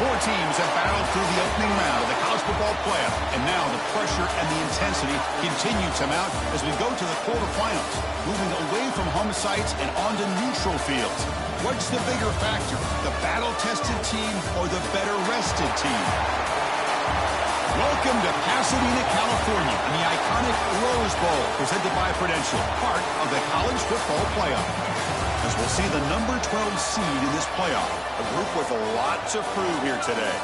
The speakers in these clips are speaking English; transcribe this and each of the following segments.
Four teams have battled through the opening round of the college football playoff, and now the pressure and the intensity continue to mount as we go to the quarterfinals, moving away from home sites and onto neutral fields. What's the bigger factor, the battle-tested team or the better-rested team? Welcome to Pasadena, California, in the iconic Rose Bowl, presented by Prudential, part of the college football playoff. As we'll see the number 12 seed in this playoff, a group with a lot to prove here today.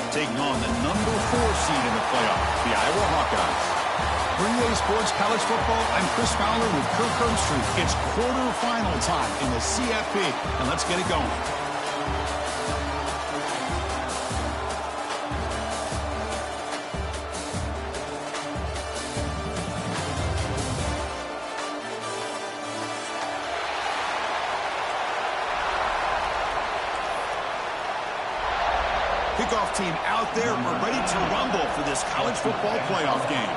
Taking on the number 4 seed in the playoff, the Iowa Hawkeyes. For EA Sports College Football, I'm Chris Fowler with Kirk Herbstreit. It's quarterfinal time in the CFP, and let's get it going. Kickoff team out there are ready to rumble for this college football playoff game.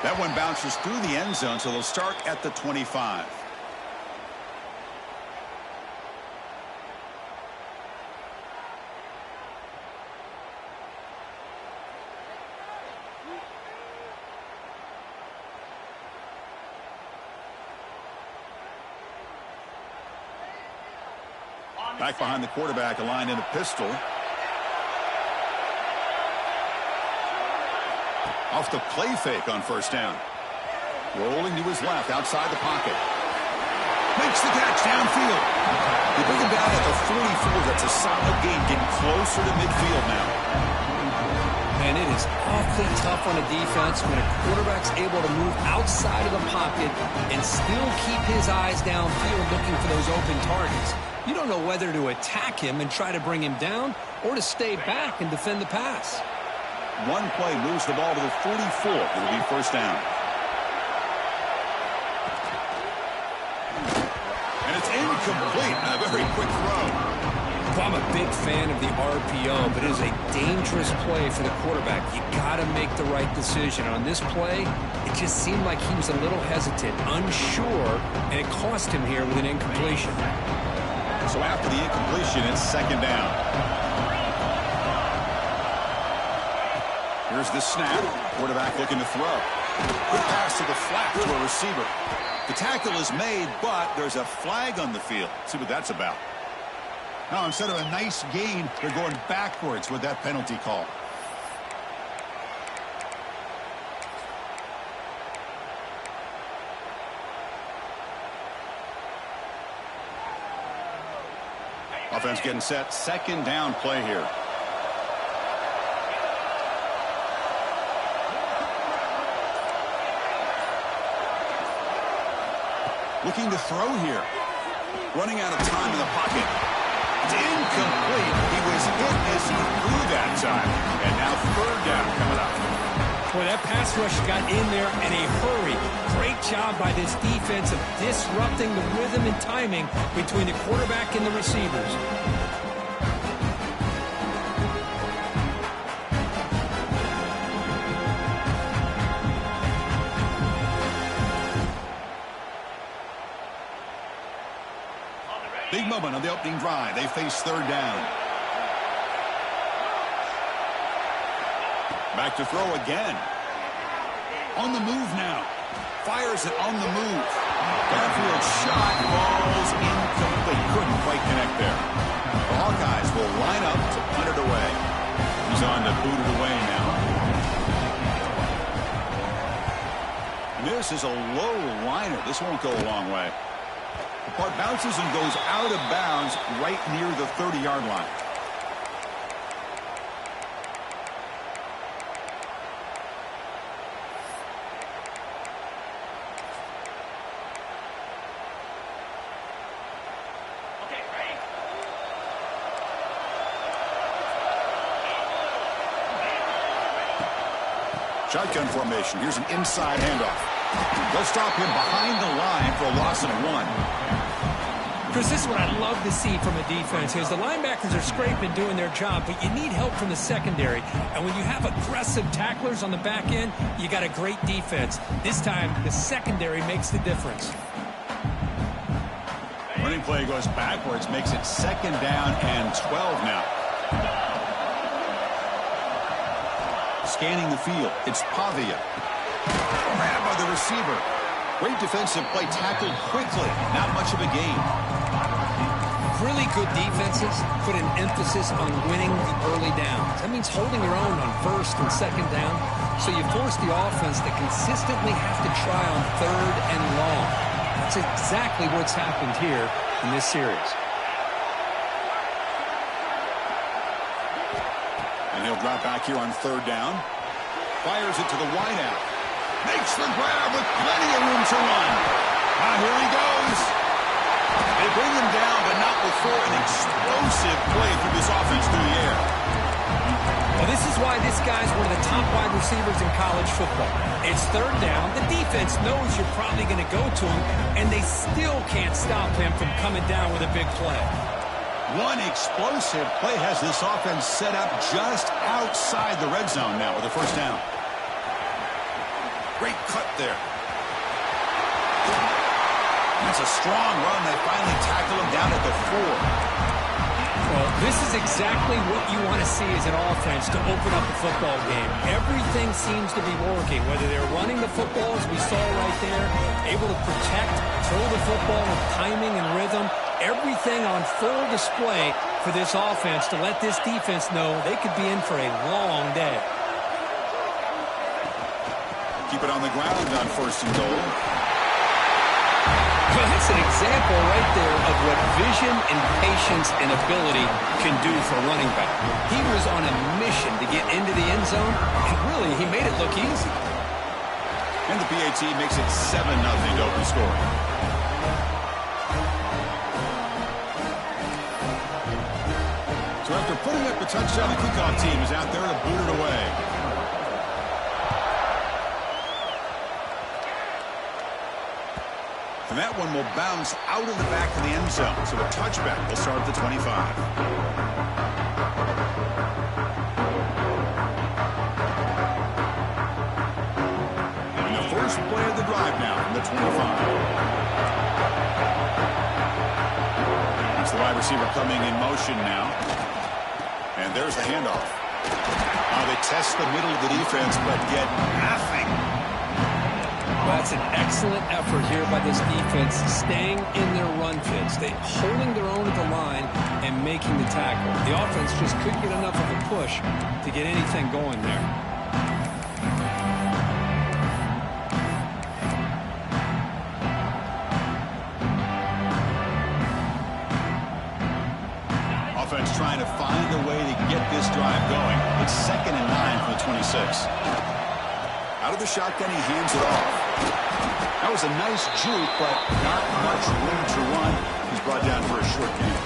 That one bounces through the end zone, so they'll start at the 25. Back behind the quarterback, aligned in a pistol. Off the play fake on first down. Rolling to his left, outside the pocket. Makes the catch downfield. They bring him down at the 44. That's a solid gain, getting closer to midfield now. And it is awfully tough on a defense when a quarterback's able to move outside of the pocket and still keep his eyes downfield looking for those open targets. You don't know whether to attack him and try to bring him down or to stay back and defend the pass. One play moves the ball to the 44. It'll be first down. And it's incomplete. A very quick throw. Well, I'm a big fan of the RPO, but it is a dangerous play for the quarterback. You got to make the right decision. On this play, it just seemed like he was a little hesitant, unsure, and it cost him here with an incompletion. So after the incompletion, it's second down. Here's the snap. Quarterback looking to throw. Good pass to the flat to a receiver. The tackle is made, but there's a flag on the field. See what that's about. Now, instead of a nice gain, they're going backwards with that penalty call. Offense getting set. Second down play here. Looking to throw here. Running out of time in the pocket. It's incomplete. He was hit as he threw that time. And now third down coming up. Boy, that pass rush got in there in a hurry. Great job by this defense of disrupting the rhythm and timing between the quarterback and the receivers. Big moment on the opening drive. They face third down. Back to throw again. On the move now. Fires it on the move. Downfield shot falls incomplete. Couldn't quite connect there. The Hawkeyes will line up to punt it away. He's on to boot it away now. And this is a low liner. This won't go a long way. The punt bounces and goes out of bounds right near the 30-yard line. Shotgun formation. Here's an inside handoff. They'll stop him behind the line for a loss of 1. Chris, this is what I love to see from a defense is the linebackers are scraping, doing their job, but you need help from the secondary. And when you have aggressive tacklers on the back end, you got a great defense. This time, the secondary makes the difference. Running play goes backwards, makes it 2nd down and 12 now. Scanning the field, it's Pavia. Grabbed by the receiver. Great defensive play, tackled quickly. Not much of a gain. Really good defenses put an emphasis on winning the early downs. That means holding your own on 1st and 2nd down. So you force the offense to consistently have to try on 3rd and long. That's exactly what's happened here in this series. And he'll drop back here on 3rd down. Fires it to the wideout. Makes the grab with plenty of room to run. Here he goes. They bring him down, but not before an explosive play through this offense through the air. Well, this is why this guy's one of the top wide receivers in college football. It's 3rd down. The defense knows you're probably going to go to him, and they still can't stop him from coming down with a big play. One explosive play has this offense set up just outside the red zone now with a 1st down. Great cut there. That's a strong run. They finally tackle him down at the 4. Well, this is exactly what you want to see as an offense to open up a football game. Everything seems to be working, whether they're running the football, as we saw right there, able to protect, throw the football with timing and rhythm. Everything on full display for this offense to let this defense know they could be in for a long day. Keep it on the ground on 1st and goal. Well, that's an example right there of what vision and patience and ability can do for a running back. He was on a mission to get into the end zone, and really, he made it look easy. And the PAT makes it 7-0 to open score. So after putting up a touchdown, the kickoff team is out there to boot it away. And that one will bounce out of the back of the end zone. So a touchback will start at the 25. And the first play of the drive now from the 25. That's the wide receiver coming in motion now. And there's the handoff. They test the middle of the defense, but get nothing. Well, that's an excellent effort here by this defense, staying in their run fits. They holding their own at the line and making the tackle. The offense just couldn't get enough of a push to get anything going there. Offense trying to find a way to get this drive going. It's 2nd and 9 from the 26. Out of the shotgun, he hands it off. That was a nice juke, but not much room to run. He's brought down for a short gain.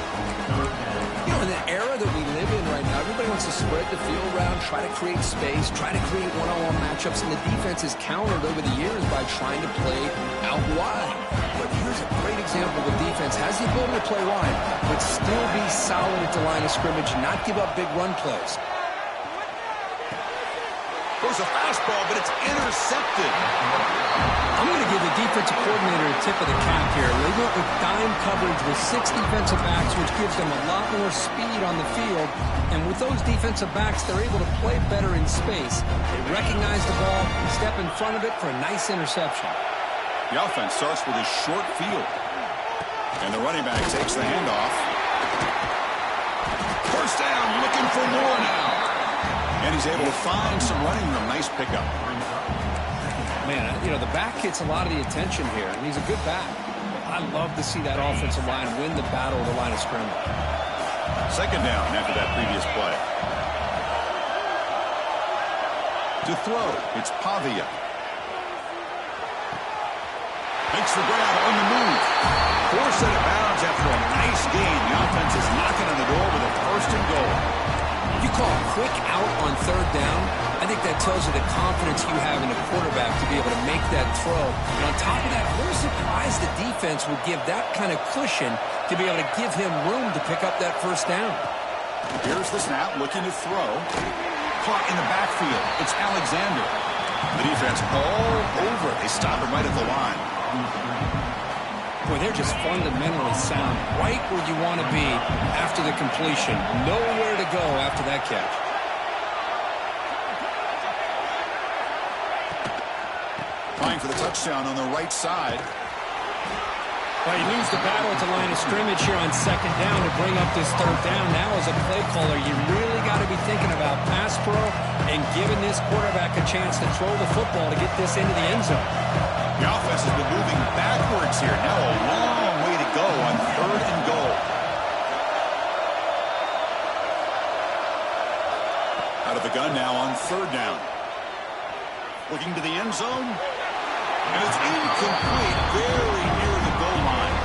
You know, in the era that we live in right now, everybody wants to spread the field around, try to create space, try to create one-on-one matchups, and the defense has countered over the years by trying to play out wide. But here's a great example. The defense has the ability to play wide, but still be solid at the line of scrimmage, not give up big run plays. Goes a fastball, but it's intercepted. I'm going to give the defensive coordinator a tip of the cap here. They went with dime coverage with 6 defensive backs, which gives them a lot more speed on the field. And with those defensive backs, they're able to play better in space. They recognize the ball, step in front of it for a nice interception. The offense starts with a short field. And the running back takes the handoff. 1st down, looking for more now. And he's able to find some running room. Nice pickup. Man, you know, the back gets a lot of the attention here, and he's a good back. I love to see that offensive line win the battle of the line of scrimmage. 2nd down after that previous play. To throw, it's Pavia. Makes the grab on the move. Forced out of bounds after a nice gain. The offense is knocking on the door with a 1st and goal. You call a quick out on 3rd down, I think that tells you the confidence you have in a quarterback to be able to make that throw. And on top of that, we're surprised the defense would give that kind of cushion to be able to give him room to pick up that 1st down. Here's the snap, looking to throw. Caught in the backfield. It's Alexander. The defense all over. They stop him right at the line. Boy, they're just fundamentally sound, right where you want to be after the completion. Nowhere to go after that catch. Trying for the touchdown on the right side. Well, you lose the battle at the line of scrimmage here on second down to bring up this third down. Now, as a play caller, you really got to be thinking about pass pro and giving this quarterback a chance to throw the football to get this into the end zone. The offense has been moving backwards here. Now a long way to go on third and goal. Out of the gun now on third down. Looking to the end zone. And it's incomplete, very near the goal line.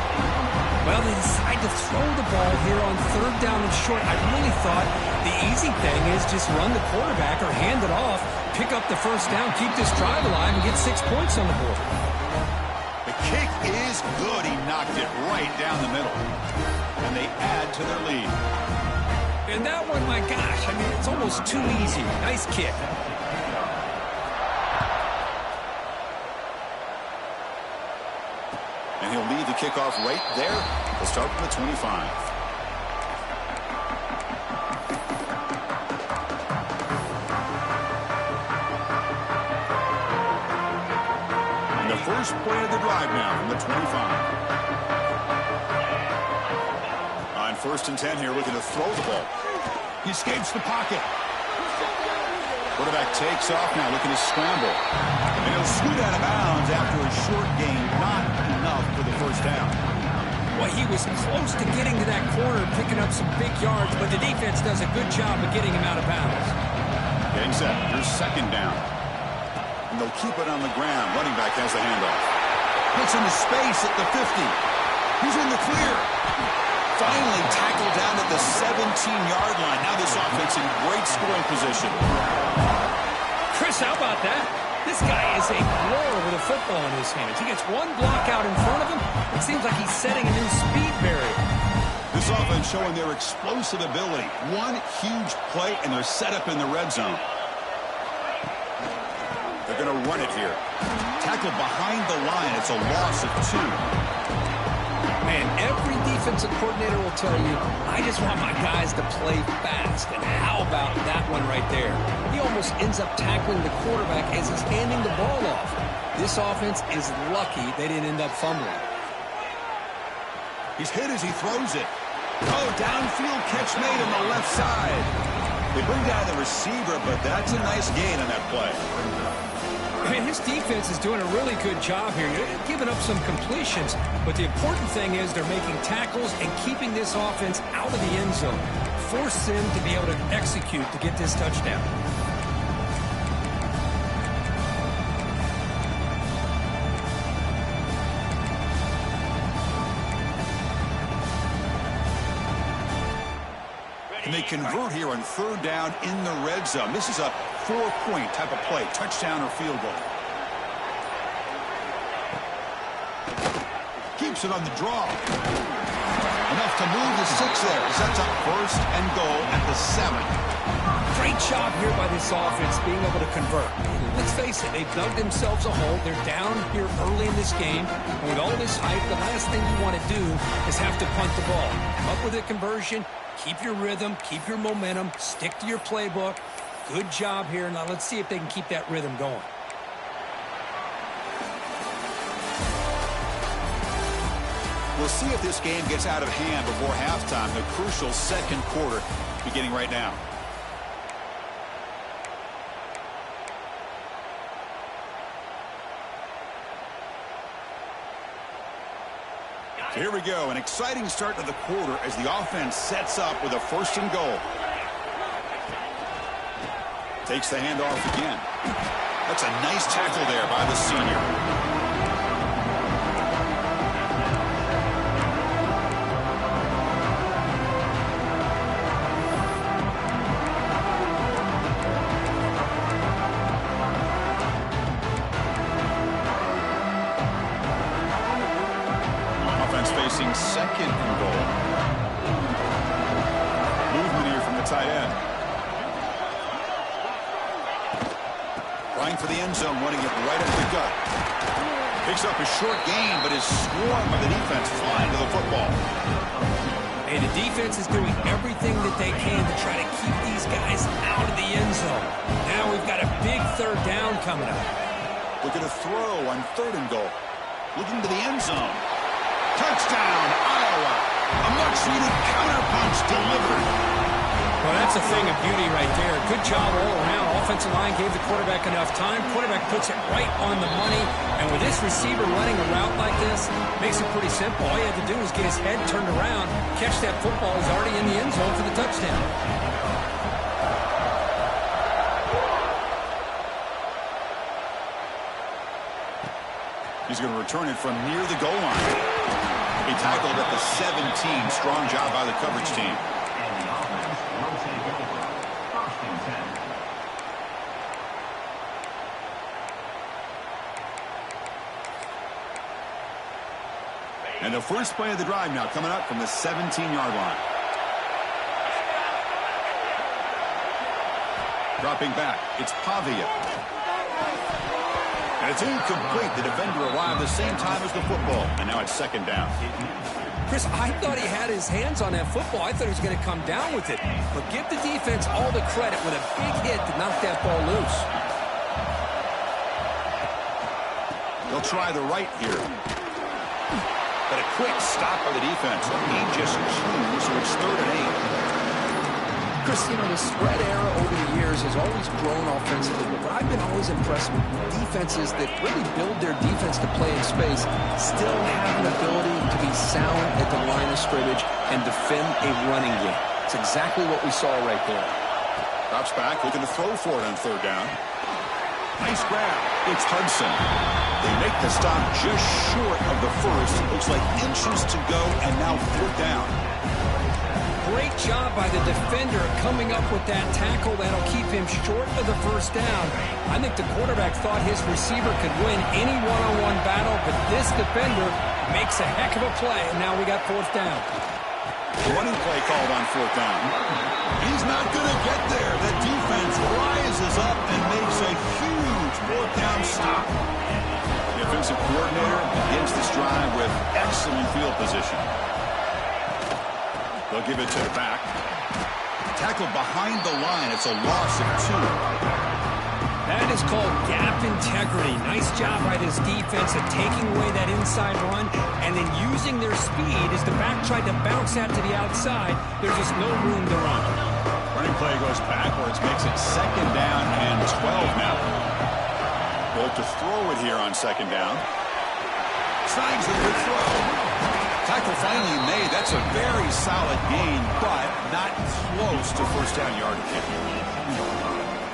Well, they decide to throw the ball here on third down and short. I really thought the easy thing is just run the quarterback or hand it off, pick up the first down, keep this drive alive, and get 6 points on the board. The kick is good. He knocked it right down the middle. And they add to their lead. And that one, my gosh, I mean, it's almost too easy. Nice kick. And he'll leave the kickoff right there. He'll start from the 25. And the first play of the drive now from the 25. On 1st and 10 here, looking to throw the ball. He escapes the pocket. Quarterback takes off now, looking to scramble. And he'll scoot out of bounds after a short gain. Not enough for the first down. Well, he was close to getting to that corner, picking up some big yards, but the defense does a good job of getting him out of bounds. Getting set. Here's second down. And they'll keep it on the ground. Running back has the handoff. Gets into space at the 50. He's in the clear. Finally tackled down at the 17-yard line. Now this offense in great scoring position. Chris, how about that? This guy is a blower with a football in his hands. He gets one block out in front of him. It seems like he's setting a new speed barrier. This offense showing their explosive ability. One huge play, and they're set up in the red zone. They're going to run it here. Tackled behind the line. It's a loss of 2. Man, every defensive coordinator will tell you, I just want my guys to play fast. And how about that one right there? He almost ends up tackling the quarterback as he's handing the ball off. This offense is lucky they didn't end up fumbling. He's hit as he throws it. Oh, downfield catch made on the left side. They bring down the receiver, but that's a nice gain on that play. Man, his defense is doing a really good job here. They're giving up some completions, but the important thing is they're making tackles and keeping this offense out of the end zone. Force them to be able to execute to get this touchdown. And they convert here on third down in the red zone. This is a 4-point type of play, touchdown or field goal. Keeps it on the draw. Enough to move the 6 there. Sets up 1st and goal at the 7. Great job here by this offense being able to convert. Let's face it, they've dug themselves a hole. They're down here early in this game. And with all this hype, the last thing you want to do is have to punt the ball. Come up with a conversion, keep your rhythm, keep your momentum, stick to your playbook. Good job here. Now let's see if they can keep that rhythm going. We'll see if this game gets out of hand before halftime. The crucial second quarter beginning right now. So here we go. An exciting start to the quarter as the offense sets up with a 1st and goal. Takes the handoff again. That's a nice tackle there by the senior. Facing 2nd and goal. Movement here from the tight end. Trying for the end zone, running it right up the gut. Picks up a short gain, but is swarmed by the defense flying to the football. Hey, the defense is doing everything that they can to try to keep these guys out of the end zone. Now we've got a big third down coming up. Looking to throw on 3rd and goal. Looking to the end zone. Touchdown, Iowa. A much-needed counterpunch delivered. Well, that's a thing of beauty right there. Good job all around. Offensive line gave the quarterback enough time. Quarterback puts it right on the money. And with this receiver running a route like this, makes it pretty simple. All you have to do is get his head turned around, catch that football. He's already in the end zone for the touchdown. He's going to return it from near the goal line. He tackled at the 17. Strong job by the coverage team. And the first play of the drive now coming up from the 17-yard line. Dropping back, it's Pavia. And it's incomplete. The defender arrived the same time as the football. And now it's 2nd down. Chris, I thought he had his hands on that football. I thought he was going to come down with it. But give the defense all the credit with a big hit to knock that ball loose. They'll try the right here. But a quick stop by the defense. He just chews, so it's 3rd and 8. Chris, you know, the spread era over the years has always grown offensively, but I've been always impressed with defenses that really build their defense to play in space, still have an ability to be sound at the line of scrimmage and defend a running game. It's exactly what we saw right there. Drops back, looking to throw for it on 3rd down. Nice grab. It's Hudson. They make the stop just short of the first. Looks like inches to go, and now 4th down. Great job by the defender coming up with that tackle that'll keep him short of the first down. I think the quarterback thought his receiver could win any one-on-one battle, but this defender makes a heck of a play, and now we got 4th down. Running play called on 4th down. He's not going to get there. The defense rises up and makes a huge 4th down stop. The offensive coordinator begins this drive with excellent field position. They'll give it to the back. Tackled behind the line. It's a loss of 2. That is called gap integrity. Nice job by this defense at taking away that inside run and then using their speed as the back tried to bounce that to the outside. There's just no room to run. Running play goes backwards, makes it 2nd down and 12 now. Bolt to throw it here on 2nd down. Snags the good throw. Tackle finally made. That's a very solid gain, but not close to 1st down yardage.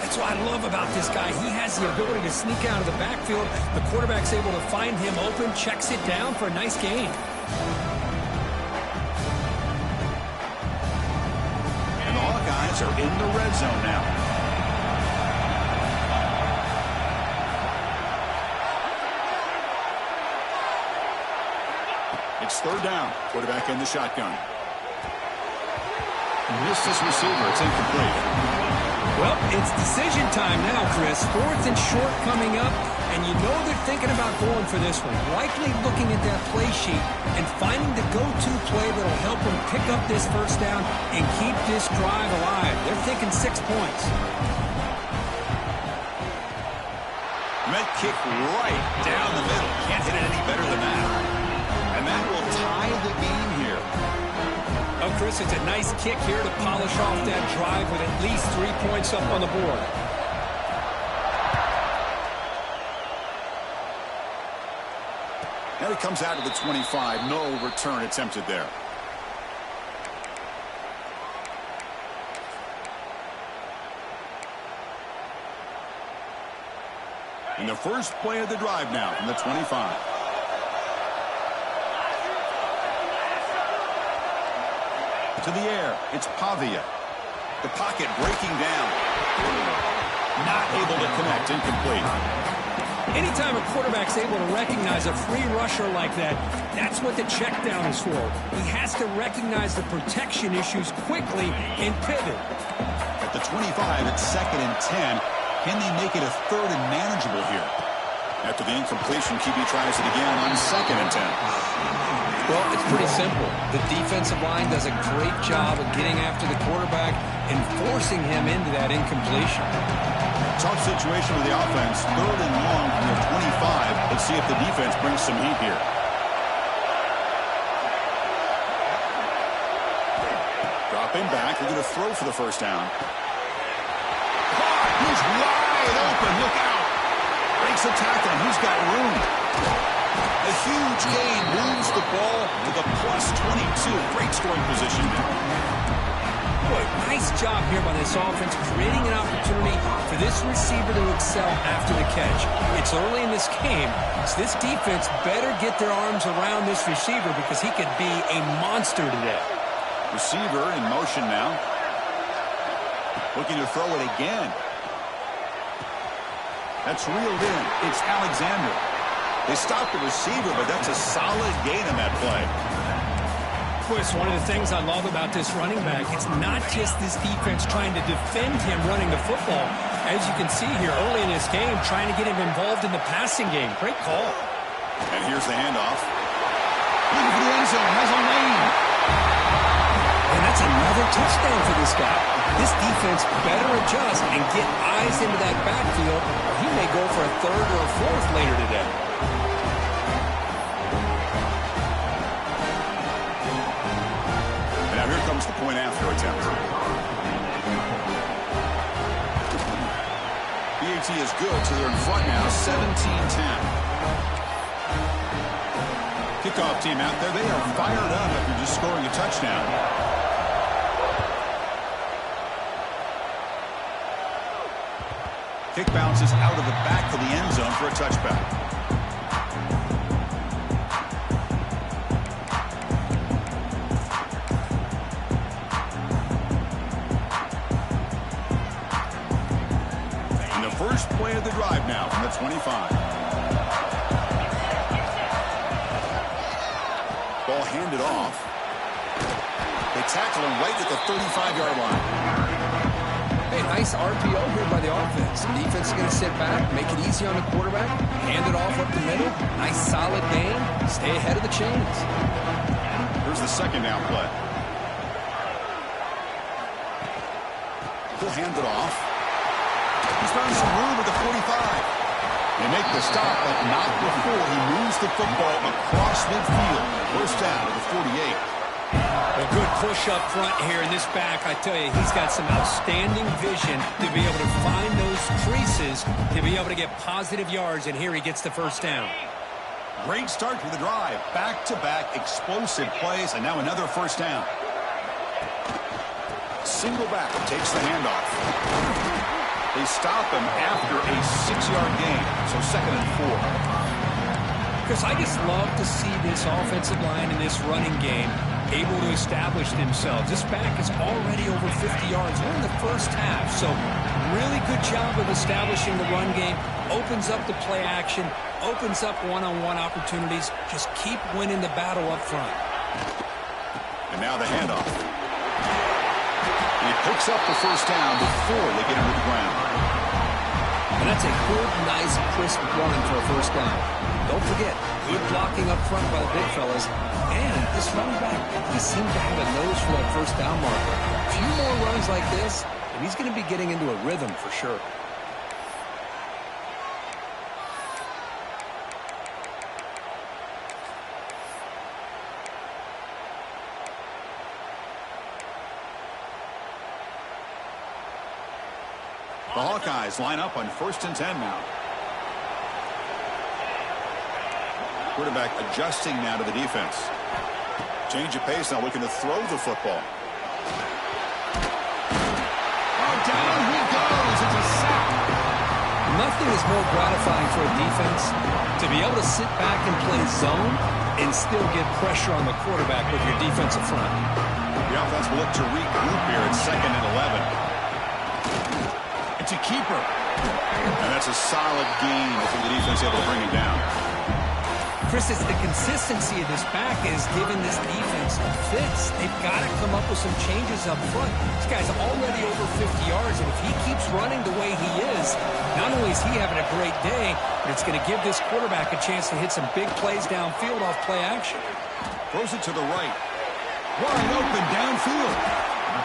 That's what I love about this guy. He has the ability to sneak out of the backfield. The quarterback's able to find him open, checks it down for a nice gain. And the Hawkeyes are in the red zone now. It's 3rd down. Quarterback in the shotgun. Missed his receiver. It's incomplete. Well, it's decision time now, Chris. 4th and short coming up, and you know they're thinking about going for this one. Likely looking at that play sheet and finding the go-to play that'll help them pick up this 1st down and keep this drive alive. They're thinking 6 points. Met kick right down the middle. Can't hit it any better than that. And that will tie the game here. Oh, Chris, it's a nice kick here to polish off that drive with at least 3 points up on the board. And it comes out to the 25. No return attempted there. And the first play of the drive now from the 25. To the air, it's Pavia. The pocket breaking down. Not able to connect, incomplete. Anytime a quarterback's able to recognize a free rusher like that, that's what the check down is for. He has to recognize the protection issues quickly and pivot. At the 25, it's 2nd and 10. Can they make it a 3rd and manageable here? After the incompletion, QB tries it again on 2nd and 10. Well, it's pretty simple. The defensive line does a great job of getting after the quarterback and forcing him into that incompletion. Tough situation with the offense. 3rd and long from their 25. Let's see if the defense brings some heat here. Dropping back. They're going to throw for the first down. He's wide open. Look out. Breaks a tackle, and he's got room. A huge gain moves the ball to the +22. Great scoring position now. Boy, nice job here by this offense, creating an opportunity for this receiver to excel after the catch. It's early in this game, so this defense better get their arms around this receiver because he could be a monster today. Receiver in motion now. Looking to throw it again. That's reeled in. It's Alexander. They stopped the receiver, but that's a solid gain in that play. Boy, it's one of the things I love about this running back. It's not just this defense trying to defend him running the football. As you can see here early in this game, trying to get him involved in the passing game. Great call. And here's the handoff. Looking for the end zone. Has a lane. And that's another touchdown for this guy. This defense better adjust and get eyes into that backfield, or he may go for a 3rd or a 4th later today. And now here comes the point after attempt. BAT is good, so they're in front now, 17-10. Kickoff team out there. They are fired up after just scoring a touchdown. Kick bounces out of the back of the end zone for a touchback. And the first play of the drive now from the 25. Ball handed off. They tackle him right at the 35-yard line. Hey, nice RPO here by the offense. The defense is going to sit back, make it easy on the quarterback, hand it off up the middle. Nice solid gain. Stay ahead of the chains. Here's the 2nd down play. He'll hand it off. He's found some room at the 45. They make the stop, but not before he moves the football across midfield. First down to the 48. A good push up front here in this back. I tell you, he's got some outstanding vision to be able to find those creases, to be able to get positive yards, and here he gets the first down. Great start to the drive. Back-to-back explosive plays, and now another first down. Single back takes the handoff. They stop him after a 6-yard gain, so 2nd and 4. Chris, I just love to see this offensive line in this running game able to establish themselves. This back is already over 50 yards. We're in the first half, so really good job of establishing the run game. Opens up the play action, opens up one-on-one opportunities. Just keep winning the battle up front. And now the handoff. He picks up the first down before they get him to the ground. And that's a good, nice, crisp run for a first down. Don't forget, good blocking up front by the big fellas. And this running back, he seems to have a nose for that first down marker. A few more runs like this, and he's going to be getting into a rhythm for sure. The Hawkeyes line up on 1st and 10 now. Quarterback adjusting now to the defense. Change of pace now, looking to throw the football. Oh, down he goes. It's a sack. Nothing is more gratifying for a defense to be able to sit back and play zone and still get pressure on the quarterback with your defensive front. The offense will look to regroup here at 2nd and 11. It's a keeper. And that's a solid gain before the defense able to bring him down. Chris, it's the consistency of this back is giving this defense fits. They've got to come up with some changes up front. This guy's already over 50 yards, and if he keeps running the way he is, not only is he having a great day, but it's going to give this quarterback a chance to hit some big plays downfield off play action. Throws it to the right. Wide open downfield.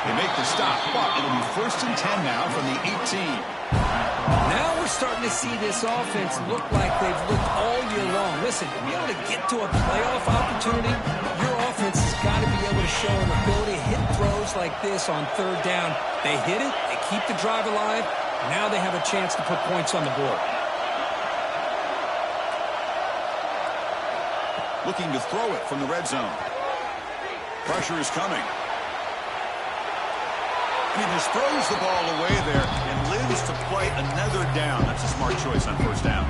They make the stop, but it'll be 1st and 10 now from the 18. Now we're starting to see this offense look like they've looked all year long. Listen, to be able to get to a playoff opportunity, your offense has got to be able to show an ability to hit throws like this on 3rd down. They hit it, they keep the drive alive. Now they have a chance to put points on the board. Looking to throw it from the red zone. Pressure is coming. He just throws the ball away there and lives to play another down. That's a smart choice on 1st down.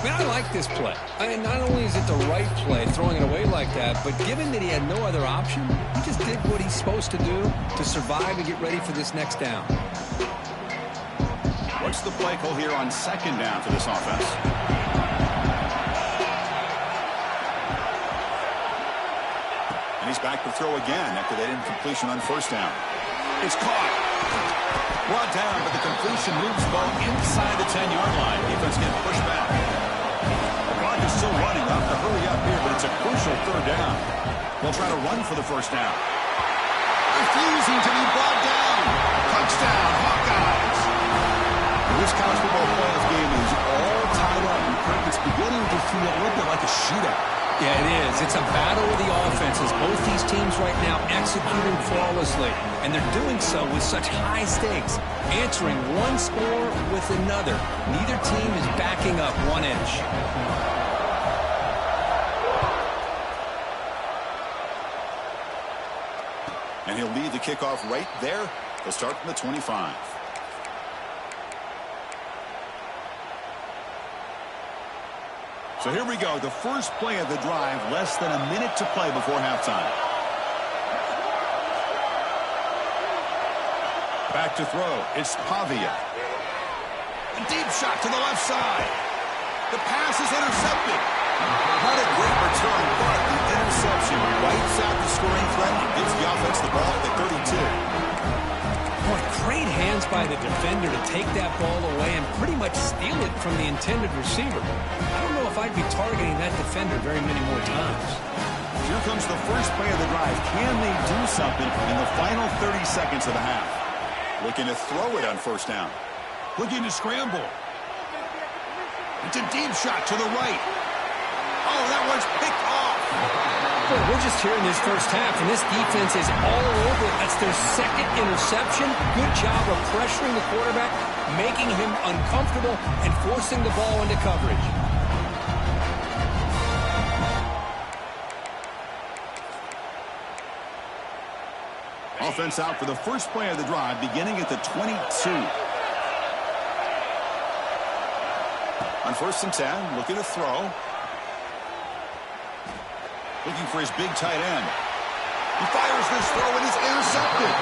Man, I like this play. I mean, not only is it the right play, throwing it away like that, but given that he had no other option, he just did what he's supposed to do to survive and get ready for this next down. What's the play call here on 2nd down for this offense? And he's back to throw again after that incompletion on 1st down. It's caught. Brought down, but the completion moves the ball inside the 10-yard line. Defense getting pushed back. The clock is still running. Up to hurry up here, but it's a crucial 3rd down. They'll try to run for the 1st down. Refusing to be brought down. Touchdown, Hawkeyes. This college football playoff game is all tied up. It's beginning to feel a little bit like a shootout. Yeah, it is. It's a battle of the offenses. Both these teams right now executing flawlessly, and they're doing so with such high stakes, answering one score with another. Neither team is backing up 1 inch. And he'll lead the kickoff right there. They'll start from the 25. So here we go, the first play of the drive, less than a minute to play before halftime. Back to throw, it's Pavia. A deep shot to the left side. The pass is intercepted. Not a great return, but the interception wipes out the scoring threat and gives the offense the ball at the 32. Boy, great hands by the defender to take that ball away and pretty much steal it from the intended receiver. I don't know if I'd be targeting that defender very many more times. Here comes the first play of the drive. Can they do something in the final 30 seconds of the half? Looking to throw it on 1st down. Looking to scramble. It's a deep shot to the right. Oh, that one's picked off. Boy, we're just here in this first half, and this defense is all over it. That's their 2nd interception. Good job of pressuring the quarterback, making him uncomfortable, and forcing the ball into coverage. Offense out for the first play of the drive, beginning at the 22. On 1st and 10, looking to throw. Looking for his big tight end. He fires this throw and is intercepted.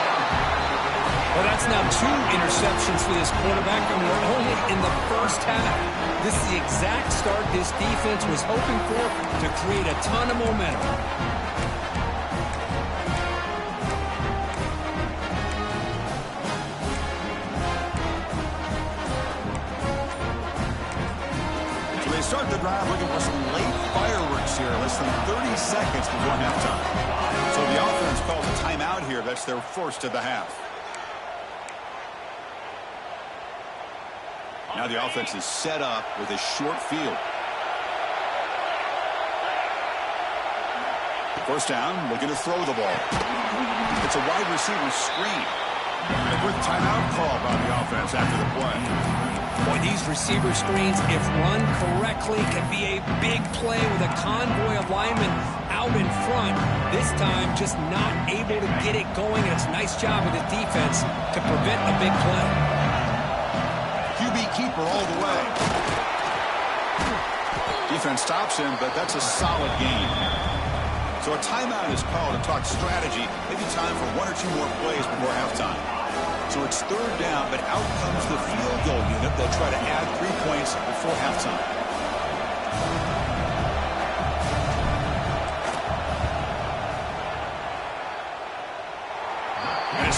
Well, that's now 2 interceptions for this quarterback, and we're only in the first half. This is the exact start this defense was hoping for to create a ton of momentum. Start the drive looking for some late fireworks here. Less than 30 seconds before halftime. So the offense calls a timeout here. That's their first of the half. Now the offense is set up with a short field. 1st down, looking to throw the ball. It's a wide receiver screen. And a quick timeout call by the offense after the play. Boy, these receiver screens, if run correctly, can be a big play with a convoy of linemen out in front. This time, just not able to get it going. And it's a nice job of the defense to prevent a big play. QB keeper all the way. Defense stops him, but that's a solid gain. So a timeout is called to talk strategy. Maybe time for 1 or 2 more plays before halftime. So it's 3rd down, but out comes the field goal unit. They'll try to add 3 points before halftime.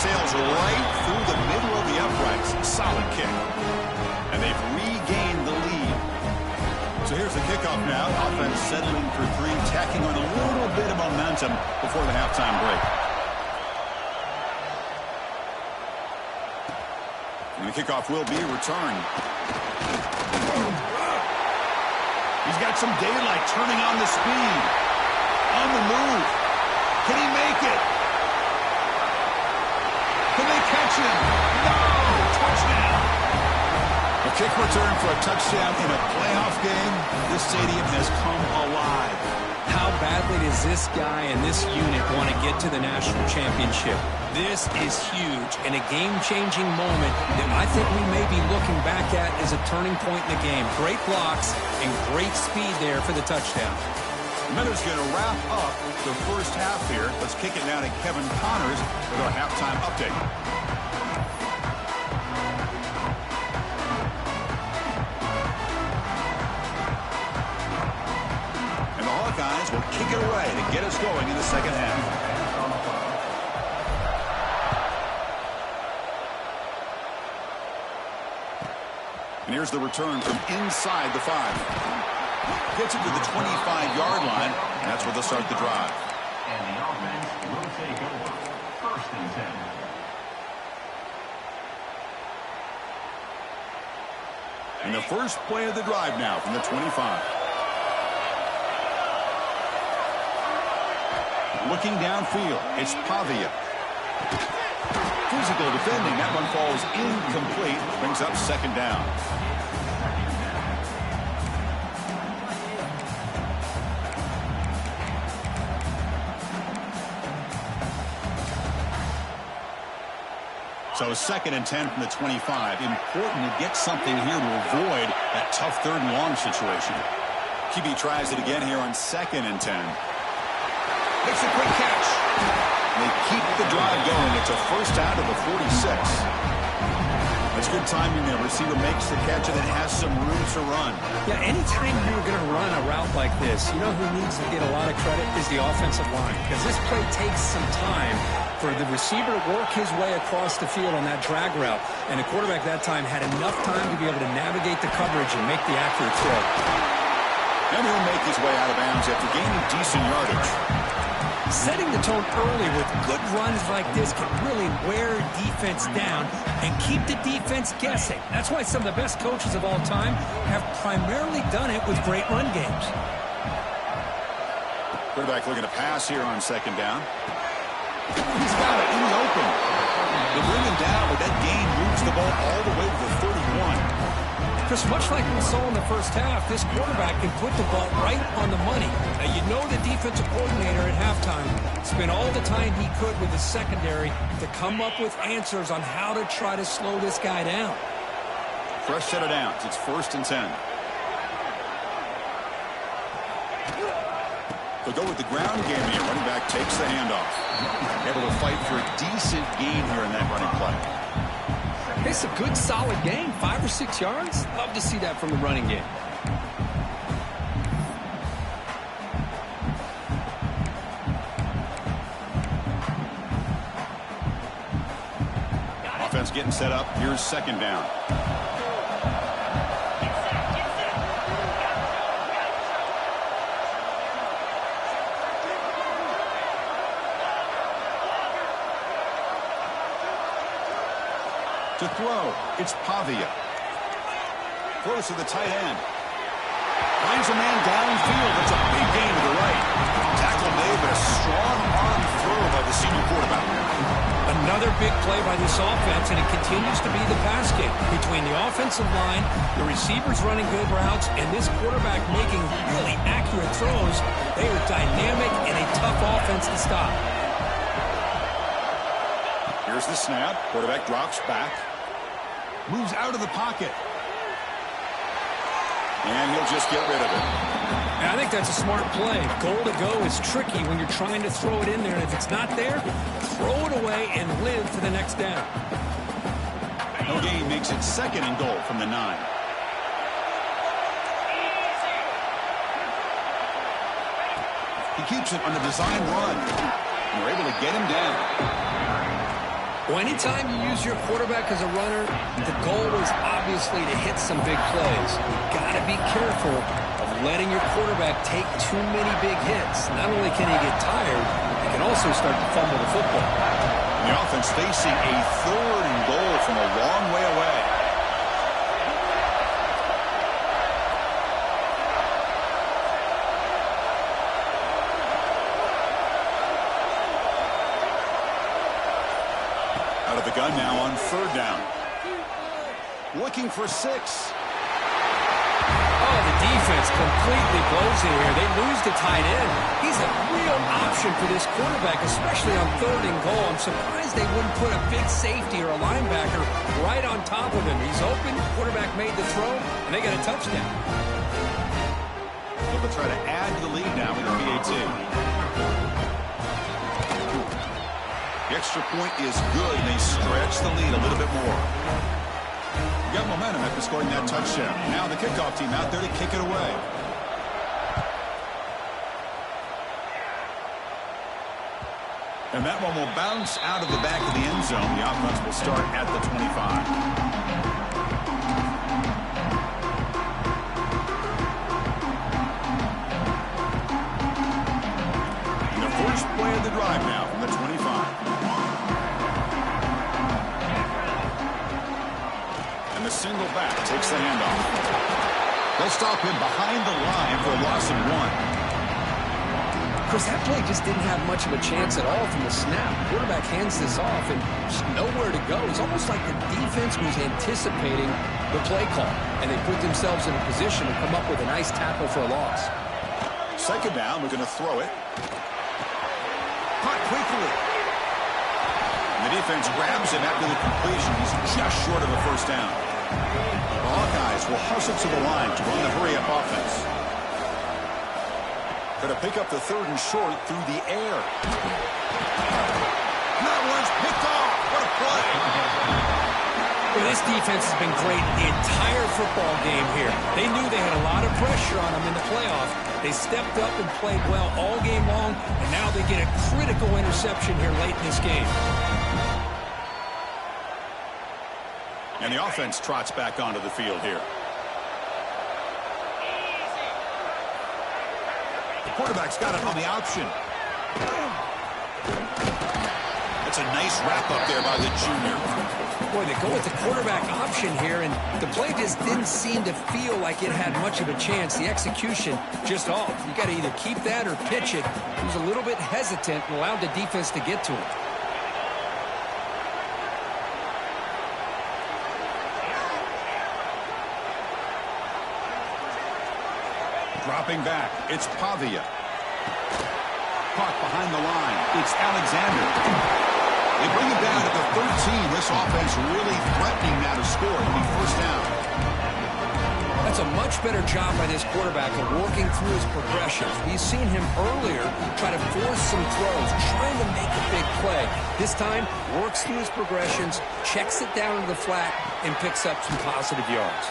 sails right through the middle of the uprights. Solid kick. And they've regained the lead. So here's the kickoff now. Offense settling for three, tacking on a little bit of momentum before the halftime break. And the kickoff will be returned. He's got some daylight, turning on the speed. On the move. Can he make it? Can they catch him? No! Touchdown! A kick return for a touchdown in a playoff game. This stadium has come alive. How badly does this guy and this unit want to get to the national championship? This is huge and a game-changing moment that I think we may be looking back at as a turning point in the game. Great blocks and great speed there for the touchdown. Miller's going to wrap up the first half here. Let's kick it now to Kevin Connors with our halftime update. And the Hawkeyes will kick it away to get us going in the second half. And here's the return from inside the 5. Gets it to the 25-yard line, and that's where they'll start the drive. And the offense will take over. 1st and 10. And the first play of the drive now from the 25. Looking downfield, it's Pavia. Physical defending. That one falls incomplete. Brings up second down. So 2nd and 10 from the 25. Important to get something here to avoid that tough 3rd and long situation. QB tries it again here on 2nd and 10. Makes a quick catch. They keep the drive going. It's a first out of the 46. That's good timing there. Receiver makes the catch and then has some room to run. Yeah, anytime you're going to run a route like this, you know who needs to get a lot of credit is the offensive line. Because this play takes some time for the receiver to work his way across the field on that drag route. And the quarterback that time had enough time to be able to navigate the coverage and make the accurate throw. And he'll make his way out of bounds after gaining decent yardage. Setting the tone early with good runs like this can really wear defense down and keep the defense guessing. That's why some of the best coaches of all time have primarily done it with great run games. Quarterback looking to pass here on 2nd down. He's got it in the open. They bring him down, but that gain moves the ball all the way to the 31. Chris, much like we saw in the first half, this quarterback can put the ball right on the money. Now, you know the defensive coordinator at halftime spent all the time he could with the secondary to come up with answers on how to try to slow this guy down. Fresh set of downs. It's 1st and 10. They'll go with the ground game here. Running back takes the handoff. Able to fight for a decent gain here in that running play. It's a good, solid game. 5 or 6 yards. Love to see that from the running game. Offense getting set up. Here's 2nd down. To throw, it's Pavia. Throws to the tight end. Finds a man downfield. That's a big gain to the right. Tackle made, but a strong arm throw by the senior quarterback. Another big play by this offense, and it continues to be the pass game between the offensive line, the receivers running good routes, and this quarterback making really accurate throws. They are dynamic and a tough offense to stop. Here's the snap. Quarterback drops back. Moves out of the pocket. And he'll just get rid of it. And I think that's a smart play. Goal to go is tricky when you're trying to throw it in there. And if it's not there, throw it away and live for the next down. No gain makes it 2nd and goal from the 9. He keeps it on the design run. And they're able to get him down. Well, anytime you use your quarterback as a runner, the goal is obviously to hit some big plays. You've got to be careful of letting your quarterback take too many big hits. Not only can he get tired, he can also start to fumble the football. The offense facing a 3rd and goal from a long way away. Out of the gun now on 3rd down. Looking for 6. Oh, the defense completely blows it here. They lose the tight end. He's a real option for this quarterback, especially on 3rd and goal. I'm surprised they wouldn't put a big safety or a linebacker right on top of him. He's open, quarterback made the throw, and they got a touchdown. They'll try to add to the lead now with the PAT. The extra point is good, and they stretch the lead a little bit more. Got momentum after scoring that touchdown. Now the kickoff team out there to kick it away. And that one will bounce out of the back of the end zone. The offense will start at the 25. And the first play of the drive now from the 25. The single back takes the handoff. They'll stop him behind the line for a loss of 1. Chris, that play just didn't have much of a chance at all from the snap. Quarterback hands this off and just nowhere to go. It's almost like the defense was anticipating the play call, and they put themselves in a position to come up with a nice tackle for a loss. 2nd down, we're going to throw it. Caught quickly. And the defense grabs him after the completion. He's just short of a 1st down. The Hawkeyes will hustle to the line to run the hurry-up offense. Going to pick up the 3rd and short through the air. That one's picked off. What a play. Well, this defense has been great the entire football game here. They knew they had a lot of pressure on them in the playoff. They stepped up and played well all game long, and now they get a critical interception here late in this game. And the offense trots back onto the field here. The quarterback's got it on the option. That's a nice wrap up there by the junior. Boy, they go with the quarterback option here, and the play just didn't seem to feel like it had much of a chance. The execution just off. You got to either keep that or pitch it. He was a little bit hesitant and allowed the defense to get to him. Dropping back, it's Pavia. Caught behind the line, it's Alexander. They bring it down to the 13. This offense really threatening now to score. It'll be 1st down. That's a much better job by this quarterback of working through his progressions. We've seen him earlier try to force some throws, trying to make a big play. This time, works through his progressions, checks it down to the flat, and picks up some positive yards.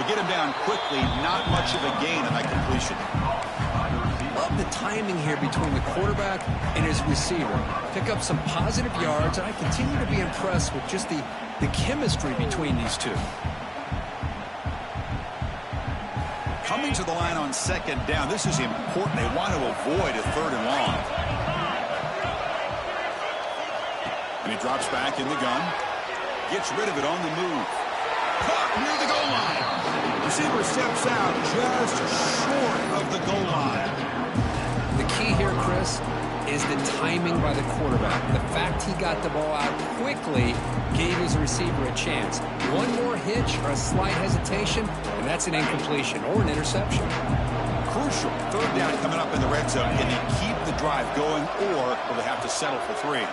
To get him down quickly, not much of a gain on that completion. Love the timing here between the quarterback and his receiver. Pick up some positive yards, and I continue to be impressed with just the chemistry between these two. Coming to the line on 2nd down, this is important. They want to avoid a 3rd and long. And he drops back in the gun. Gets rid of it on the move. Caught near the goal line. Receiver steps out just short of the goal line. The key here, Chris, is the timing by the quarterback. The fact he got the ball out quickly gave his receiver a chance. One more hitch or a slight hesitation, and that's an incompletion or an interception. Crucial 3rd down coming up in the red zone. Can they keep the drive going, or will they have to settle for 3?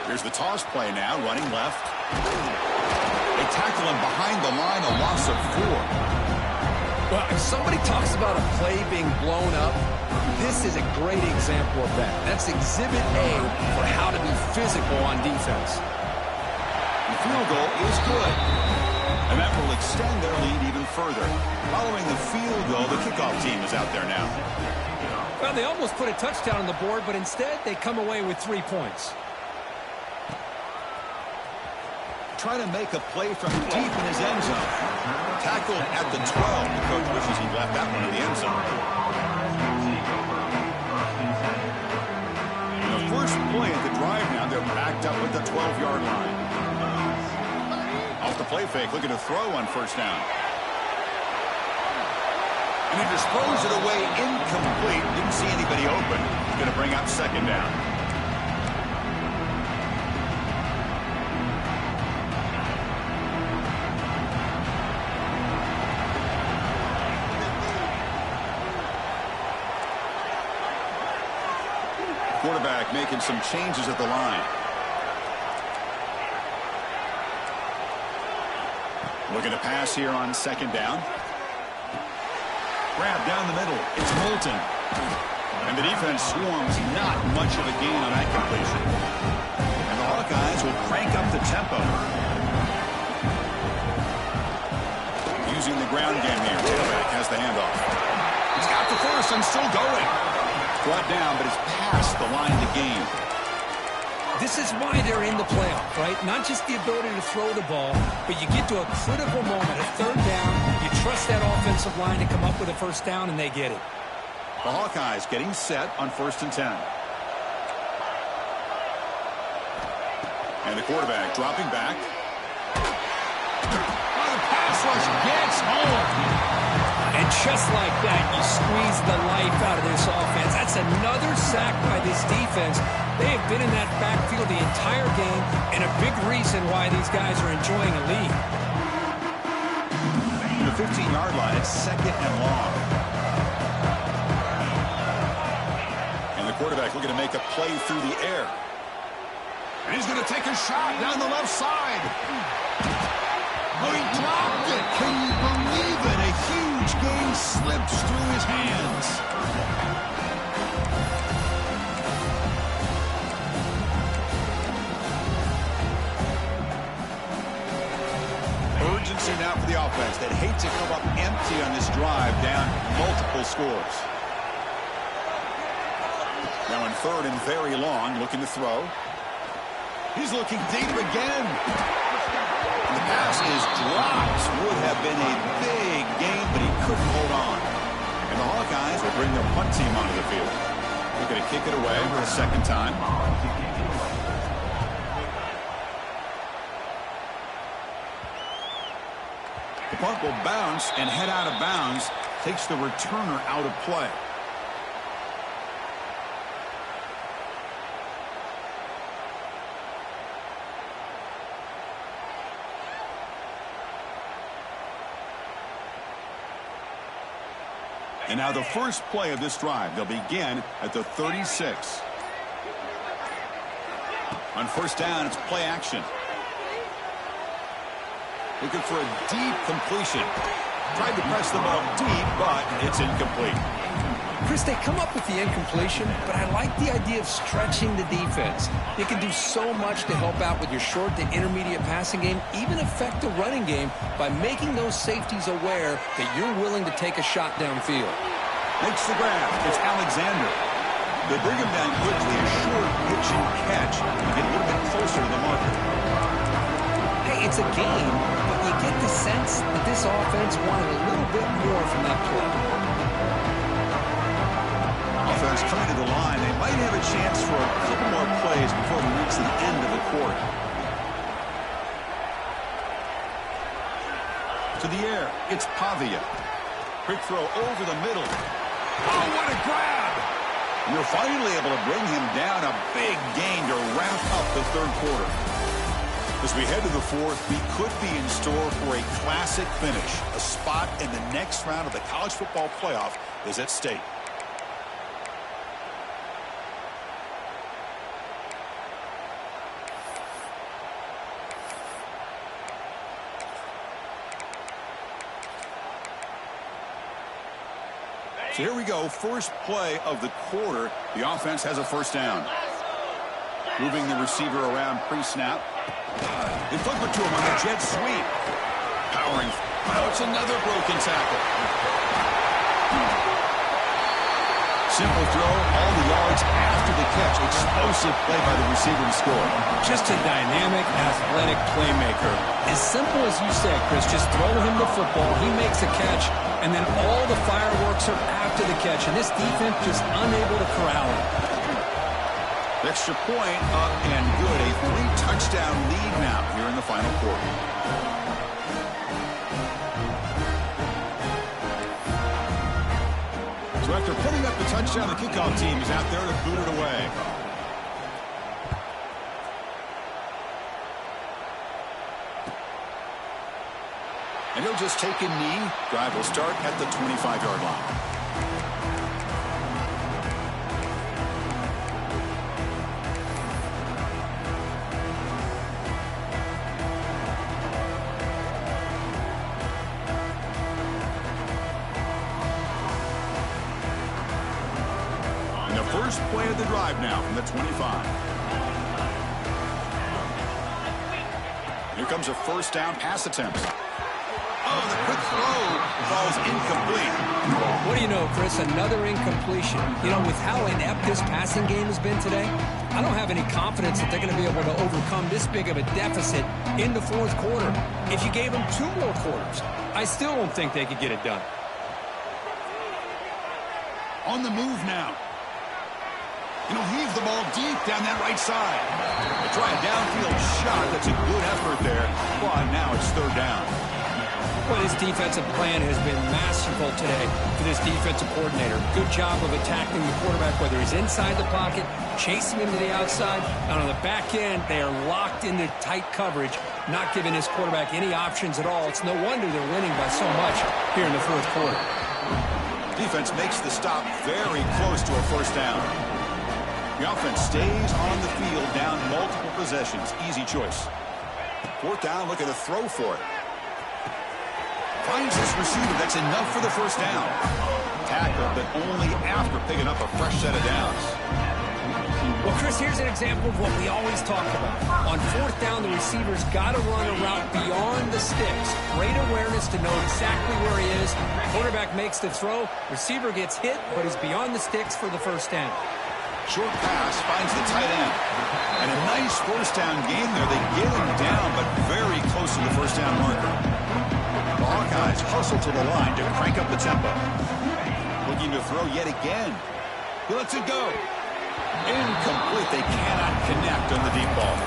Here's the toss play now, running left. They tackle him behind the line, a loss of 4. Well, if somebody talks about a play being blown up, this is a great example of that. That's Exhibit A for how to be physical on defense. The field goal is good, and that will extend their lead even further. Following the field goal, the kickoff team is out there now. Well, they almost put a touchdown on the board, but instead they come away with 3 points. trying to make a play from deep in his end zone. Tackled at the 12. The coach wishes he left that one in the end zone. The first play at the drive now, they're backed up at the 12-yard line. Off the play fake, looking to throw on first down. And he disposed it away incomplete. Didn't see anybody open. He's going to bring up second down. Quarterback making some changes at the line. Looking to pass here on second down. Grab down the middle. It's Moulton. And the defense swarms not much of a gain on that completion. And the Hawkeyes will crank up the tempo. Using the ground game here. Quarterback has the handoff. He's got the first and still going. Brought down, but it's past the line to gain. This is why they're in the playoff, right? Not just the ability to throw the ball, but you get to a critical moment, a third down, you trust that offensive line to come up with a first down, and they get it. The Hawkeyes getting set on 1st and 10. And the quarterback dropping back. Oh, the pass rush gets home. And just like that, you squeeze the life out of this offense. That's another sack by this defense. They have been in that backfield the entire game, and a big reason why these guys are enjoying a lead. The 15-yard line, it's second and long. And the quarterback looking to make a play through the air. And he's going to take a shot down the left side. Oh, he dropped it. Can you believe it? A huge game slips through his hands. Urgency now for the offense. They'd hate to come up empty on this drive, down multiple scores. Now in 3rd and very long, looking to throw. He's looking deep again. And the pass is dropped. Would have been a big gain, but he couldn't hold on. And the Hawkeyes will bring their punt team onto the field. They're going to kick it away for a second time. The punt will bounce and head out of bounds. Takes the returner out of play. And now the first play of this drive. They'll begin at the 36. On first down, it's play action. Looking for a deep completion. Tried to press the ball deep, but it's incomplete. Chris, they come up with the incompletion, but I like the idea of stretching the defense. You can do so much to help out with your short to intermediate passing game, even affect the running game by making those safeties aware that you're willing to take a shot downfield. Makes the grab. It's Alexander. They bring him down quickly, a short pitch and catch to get a little bit closer to the marker. Hey, it's a game, but you get the sense that this offense wanted a little bit more from that play. Offense coming to the line. They might have a chance for a couple more plays before we reach the end of the quarter. To the air, it's Pavia. Quick throw over the middle. Oh, what a grab! And they're finally able to bring him down. A big gain to wrap up the third quarter. As we head to the fourth, we could be in store for a classic finish. A spot in the next round of the college football playoff is at stake. So here we go, first play of the quarter. The offense has a first down. Moving the receiver around pre-snap. They flip it to him on the jet sweep. Powering. Oh, it's another broken tackle. simple throw, all the yards after the catch. Explosive play by the receiver to score. Just a dynamic, athletic playmaker. As simple as you said, Chris, just throw him the football, he makes a catch, and then all the fireworks are after the catch, and this defense just unable to corral him. Extra point up and good. A 3-touchdown lead now here in the final quarter. So after putting up the touchdown, the kickoff team is out there to boot it away. And he'll just take a knee. Drive will start at the 25-yard line. First play of the drive now from the 25. Here comes a first down pass attempt. Oh, the quick throw falls incomplete. What do you know, Chris? Another incompletion. You know, with how inept this passing game has been today, I don't have any confidence that they're going to be able to overcome this big of a deficit in the fourth quarter. If you gave them 2 more quarters, I still don't think they could get it done. On the move now. And he'll heave the ball deep down that right side. They try a downfield shot. That's a good effort there. But now it's third down. Well, this defensive plan has been masterful today for this defensive coordinator. Good job of attacking the quarterback, whether he's inside the pocket, chasing him to the outside. And on the back end, they are locked into tight coverage, not giving this quarterback any options at all. It's no wonder they're winning by so much here in the fourth quarter. Defense makes the stop very close to a first down. The offense stays on the field down multiple possessions. Easy choice. Fourth down, looking to throw for it. Finds his receiver. That's enough for the first down. Tackle, but only after picking up a fresh set of downs. Well, Chris, here's an example of what we always talk about. On fourth down, the receiver's got to run a route beyond the sticks. Great awareness to know exactly where he is. Quarterback makes the throw. Receiver gets hit, but is beyond the sticks for the first down. Short pass finds the tight end. And a nice first down game there. They get him down, but very close to the first down marker. The Hawkeyes hustle to the line to crank up the tempo. Looking to throw yet again. He lets it go. Incomplete. They cannot connect on the deep ball.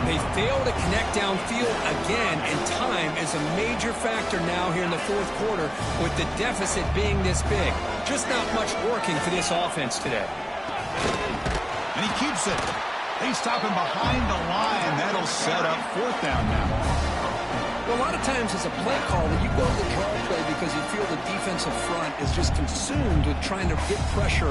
They fail to connect downfield again, and time is a major factor now here in the fourth quarter with the deficit being this big. Just not much working for this offense today. And he keeps it. They stop him behind the line. That'll set up fourth down now. Well, a lot of times as a play caller, you go to the draw play because you feel the defensive front is just consumed with trying to get pressure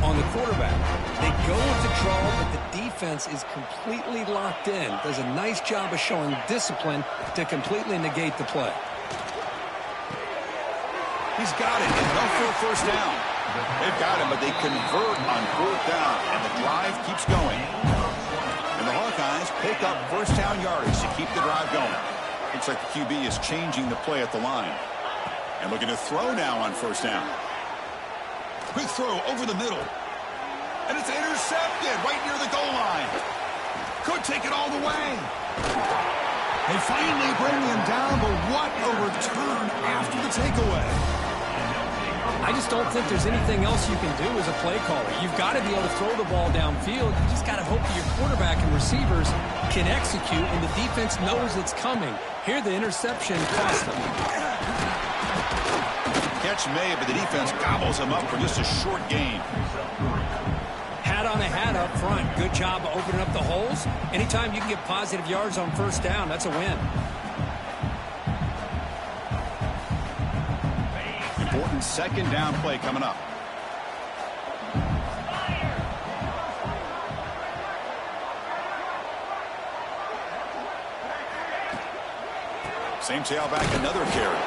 on the quarterback. They go with the draw, but the defense is completely locked in. Does a nice job of showing discipline to completely negate the play. He's got it. Enough for a first down. They've got him, but they convert on fourth down, and the drive keeps going. And the Hawkeyes pick up first down yardage to keep the drive going. Looks like the QB is changing the play at the line. And looking to throw now on first down. Quick throw over the middle. And it's intercepted right near the goal line. Could take it all the way. They finally bring him down, but what a return after the takeaway. I just don't think there's anything else you can do as a play caller. You've got to be able to throw the ball downfield. You just got to hope that your quarterback and receivers can execute, and the defense knows it's coming. Here, the interception cost them. Catch made, but the defense gobbles him up for just a short gain. Hat on a hat up front. Good job of opening up the holes. Anytime you can get positive yards on first down, that's a win. Important second down play coming up. Same tailback, another carry.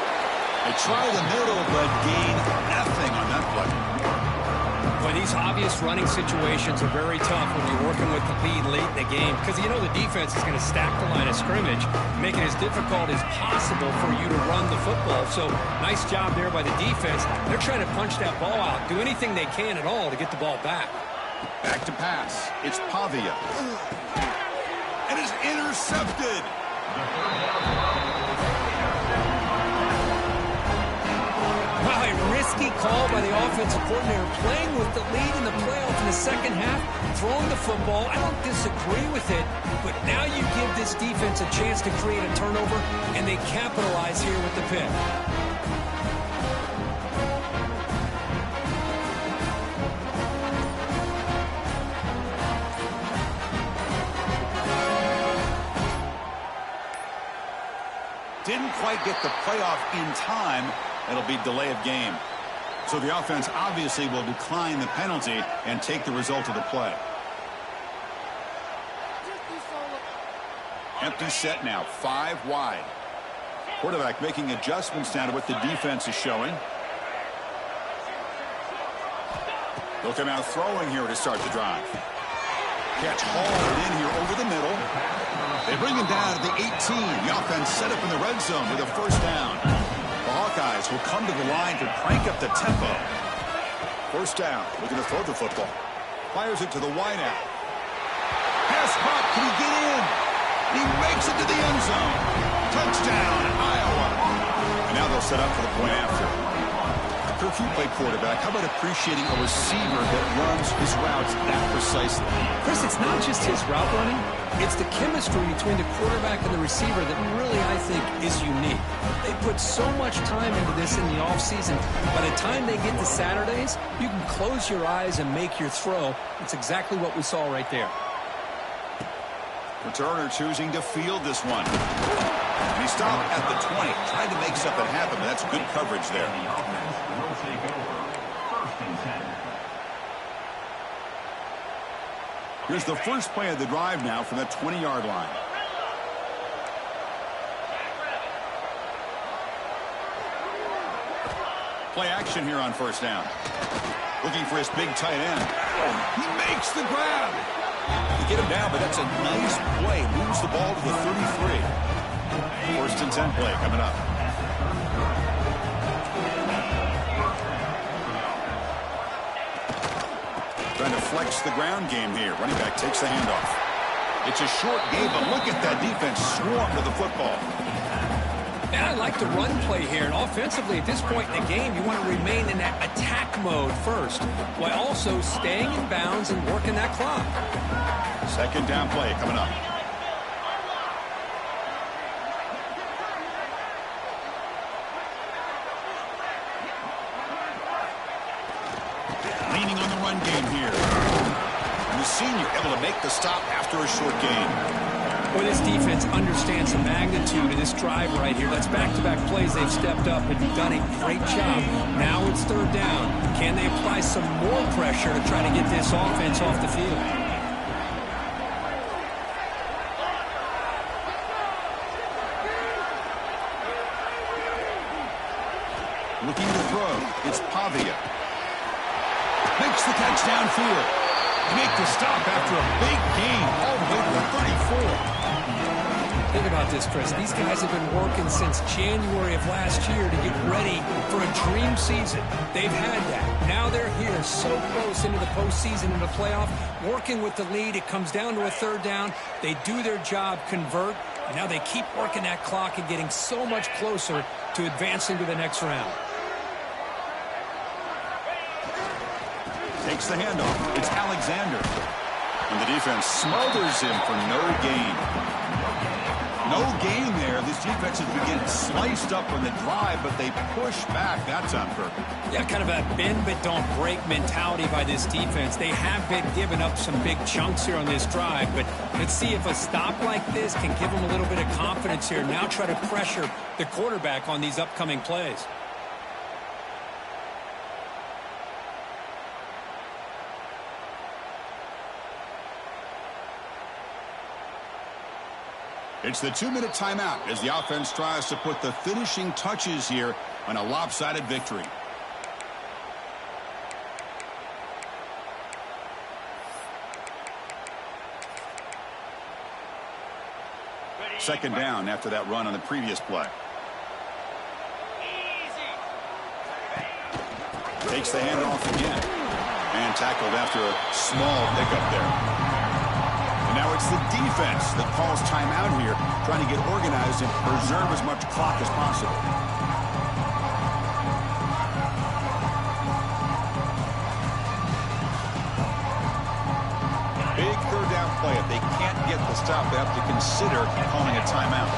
They try the middle, but gain nothing on that play. Well, these obvious running situations are very tough when you're working with the lead late in the game because you know the defense is going to stack the line of scrimmage, make it as difficult as possible for you to run the football. So nice job there by the defense. They're trying to punch that ball out, do anything they can at all to get the ball back. Back to pass. It's Pavia. And it's intercepted. Wow, a risky call by the offensive coordinator, playing with the lead in the playoff in the second half, throwing the football. I don't disagree with it, but now you give this defense a chance to create a turnover, and they capitalize here with the pick. Didn't quite get the playoff in time. It'll be delay of game. So the offense obviously will decline the penalty and take the result of the play. Empty set now, 5 wide. Quarterback making adjustments now to what the defense is showing. They'll come out throwing here to start the drive. Catch hauled in here over the middle. They bring him down to the 18. The offense set up in the red zone with a first down. The Hawkeyes will come to the line to crank up the tempo. First down, looking to throw the football. Fires it to the wideout. Pass caught, can he get in? He makes it to the end zone. Touchdown, Iowa. And now they'll set up for the point after. Kirk, you play quarterback. How about appreciating a receiver that runs his routes that precisely? Chris, it's not just his route running. It's the chemistry between the quarterback and the receiver that really, I think, is unique. They put so much time into this in the offseason. By the time they get to Saturdays, you can close your eyes and make your throw. It's exactly what we saw right there. Returner choosing to field this one. And he stopped at the 20. Tried to make something happen, but that's good coverage there. The offense will take over. 1st and 10. Here's the first play of the drive now from the 20-yard line. Play action here on first down. Looking for his big tight end. He makes the grab. You get him down, but that's a nice play. Moves the ball to the 33. 1st and 10 play coming up. Trying to flex the ground game here. Running back takes the handoff. It's a short game, but look at that defense swarm to the football. And I like the run play here. And offensively, at this point in the game, you want to remain in that attack mode first, while also staying in bounds and working that clock. 2nd down play coming up. Leaning on the run game here. And the senior able to make the stop after a short gain. Boy, this defense understands the magnitude of this drive right here. That's back-to-back plays. They've stepped up and done a great job. Now it's 3rd down. Can they apply some more pressure to try to get this offense off the field? Looking to throw. It's Pavia. Makes the catch downfield. Make the stop after a big gain all the way to the 34. Think about this, Chris. These guys have been working since January of last year to get ready for a dream season. They've had that. Now they're here so close into the postseason and the playoff. Working with the lead, it comes down to a 3rd down. They do their job, convert. And now they keep working that clock and getting so much closer to advancing to the next round. Takes the handoff. It's Alexander. And the defense smothers him for no gain. No gain there. This defense has been getting sliced up on the drive, but they push back. That's on purpose. Yeah, kind of a bend but don't break mentality by this defense. They have been giving up some big chunks here on this drive, but let's see if a stop like this can give them a little bit of confidence here. Now try to pressure the quarterback on these upcoming plays. It's the 2-minute timeout as the offense tries to put the finishing touches here on a lopsided victory. second down after that run on the previous play. Takes the handoff again. And tackled after a small pickup there. And now it's the defense that calls timeout here, trying to get organized and preserve as much clock as possible. Big third down play. If they can't get the stop, they have to consider calling a timeout.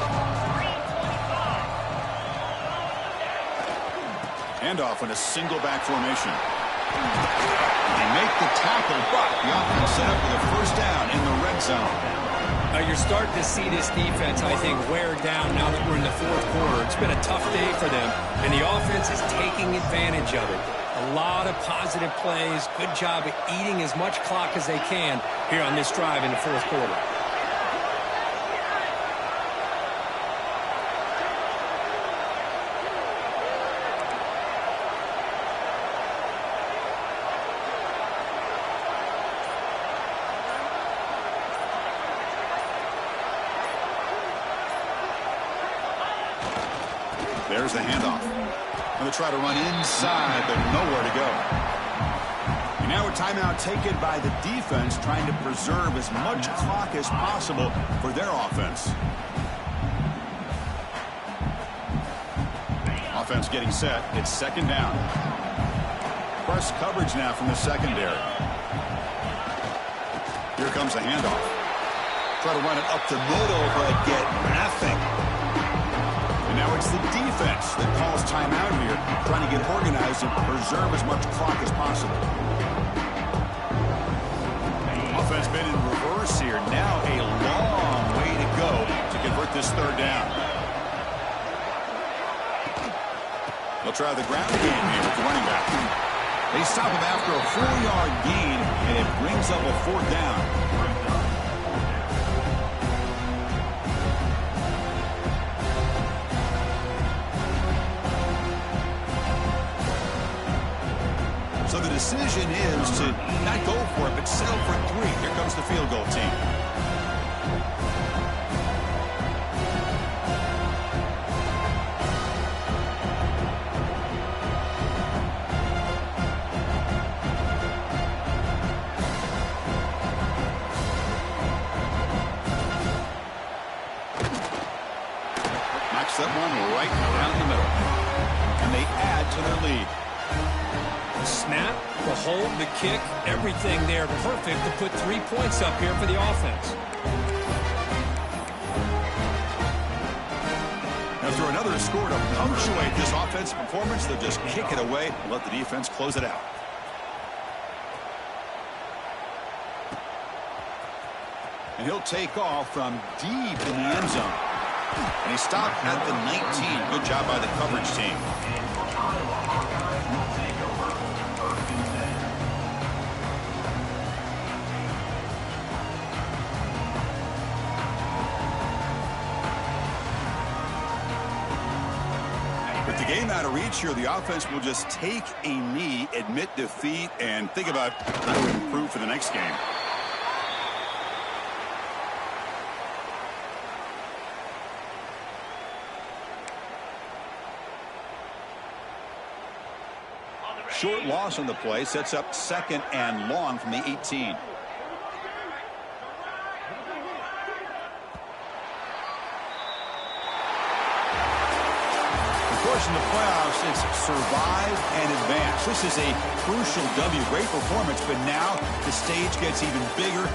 Handoff in a single back formation. They make the tackle, but the offense set up with a first down in the red zone. You're starting to see this defense, I think, wear down now that we're in the fourth quarter. It's been a tough day for them, and the offense is taking advantage of it. A lot of positive plays. Good job of eating as much clock as they can here on this drive in the fourth quarter. There's the handoff. Going to try to run inside, but nowhere to go. And now a timeout taken by the defense, trying to preserve as much clock as possible for their offense. Offense getting set. It's second down. Press coverage now from the secondary. Here comes the handoff. Try to run it up the middle, but get nothing. And now it's the defense that calls timeout here, trying to get organized and preserve as much clock as possible. Offense been in reverse here. Now a long way to go to convert this third down. They'll try the ground game here with the running back. They stop him after a 4-yard gain, and it brings up a fourth down. So the decision is to not go for it, but settle for 3. Here comes the field goal team. Knocks that one right down the middle. And they add to their lead. The snap, the hold, the kick, everything there perfect to put 3 points up here for the offense. Now through another score to punctuate this offensive performance, they'll just kick it away and let the defense close it out. And he'll take off from deep in the end zone. And he stopped at the 19. Good job by the coverage team. Game out of reach here. The offense will just take a knee, admit defeat, and think about how to improve for the next game. Short loss on the play sets up second and long from the 18. In the playoffs, it's survive and advance. This is a crucial W. Great performance, but now the stage gets even bigger.